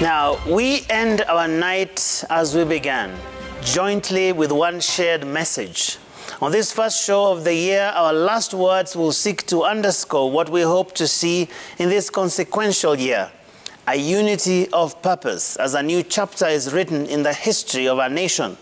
Now, we end our night as we began, jointly with one shared message. On this first show of the year, our last words will seek to underscore what we hope to see in this consequential year, a unity of purpose as a new chapter is written in the history of our nation.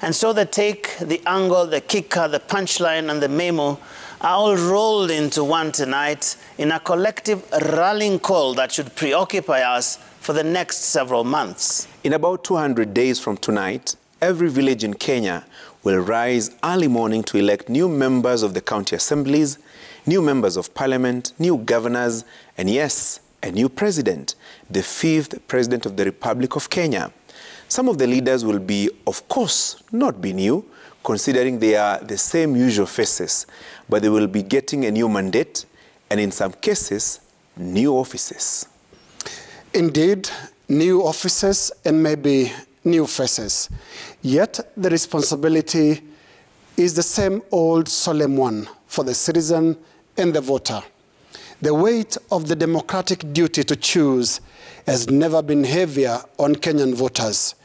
And so the take, the angle, the kicker, the punchline, and the memo are all rolled into one tonight in a collective rallying call that should preoccupy us for the next several months. In about 200 days from tonight, every village in Kenya will rise early morning to elect new members of the county assemblies, new members of parliament, new governors, and yes, a new president, the 5th president of the Republic of Kenya. Some of the leaders will be, of course, not be new, considering they are the same usual faces, but they will be getting a new mandate and in some cases, new offices. Indeed, new offices and maybe new faces. Yet the responsibility is the same old solemn one for the citizen and the voter. The weight of the democratic duty to choose has never been heavier on Kenyan voters.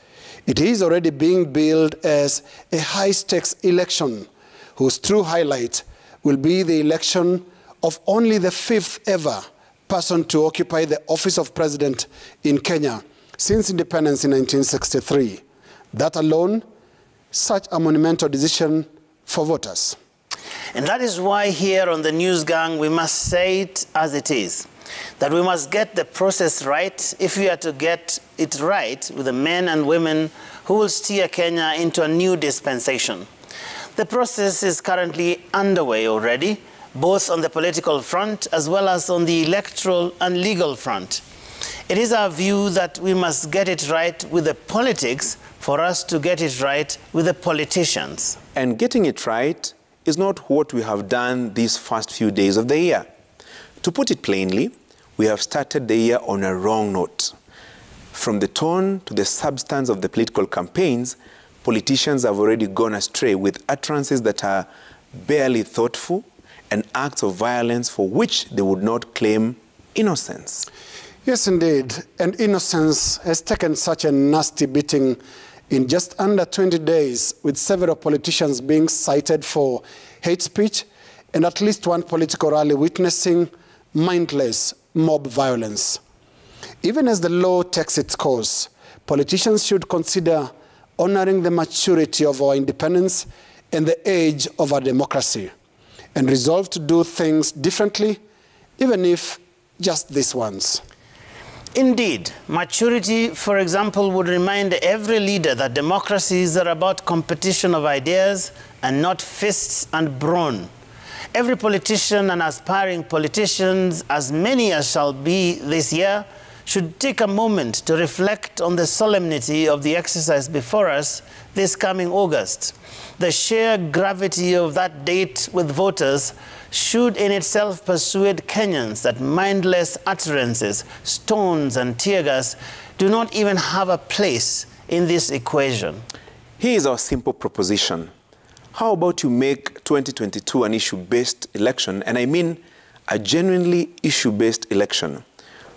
It is already being billed as a high-stakes election whose true highlight will be the election of only the 5th ever person to occupy the office of president in Kenya since independence in 1963. That alone, such a monumental decision for voters. And that is why here on the News Gang, we must say it as it is, that we must get the process right if we are to get it right with the men and women who will steer Kenya into a new dispensation. The process is currently underway already, both on the political front as well as on the electoral and legal front. It is our view that we must get it right with the politics for us to get it right with the politicians. And getting it right is not what we have done these first few days of the year. To put it plainly, we have started the year on a wrong note. From the tone to the substance of the political campaigns, politicians have already gone astray with utterances that are barely thoughtful and acts of violence for which they would not claim innocence. Yes, indeed. And innocence has taken such a nasty beating in just under 20 days, with several politicians being cited for hate speech and at least one political rally witnessing mindless mob violence. Even as the law takes its course, politicians should consider honoring the maturity of our independence and the age of our democracy, and resolve to do things differently, even if just this once. Indeed, maturity, for example, would remind every leader that democracies are about competition of ideas and not fists and brawn. Every politician and aspiring politicians, as many as shall be this year, should take a moment to reflect on the solemnity of the exercise before us this coming August. The sheer gravity of that date with voters should in itself persuade Kenyans that mindless utterances, stones and tear gas do not even have a place in this equation. Here is our simple proposition. How about you make 2022 an issue-based election, and I mean a genuinely issue-based election?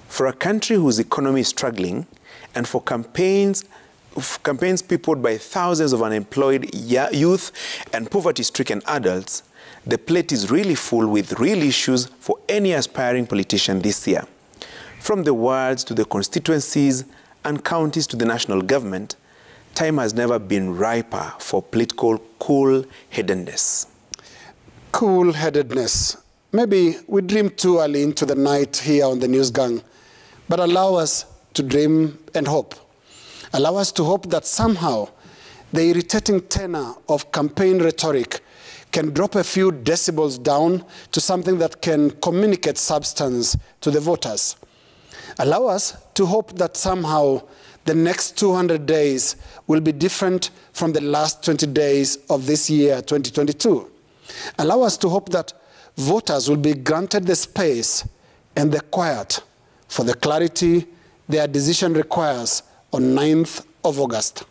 For a country whose economy is struggling, and for campaigns peopled by thousands of unemployed youth and poverty-stricken adults, the plate is really full with real issues for any aspiring politician this year. From the wards to the constituencies and counties to the national government, time has never been riper for political cool-headedness. Cool-headedness. Maybe we dream too early into the night here on the News Gang, but allow us to dream and hope. Allow us to hope that somehow the irritating tenor of campaign rhetoric can drop a few decibels down to something that can communicate substance to the voters. Allow us to hope that somehow the next 200 days will be different from the last 20 days of this year, 2022. Allow us to hope that voters will be granted the space and the quiet for the clarity their decision requires on 9th of August.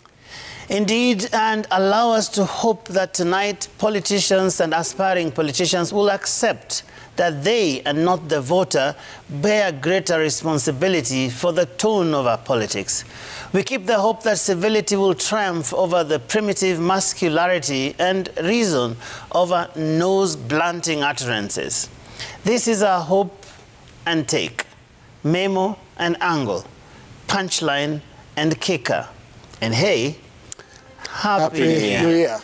Indeed, and allow us to hope that tonight politicians and aspiring politicians will accept that they and not the voter bear greater responsibility for the tone of our politics. We keep the hope that civility will triumph over the primitive muscularity and reason over nose-blunting utterances. This is our hope and take, memo and angle, punchline and kicker. And hey, Happy New Year.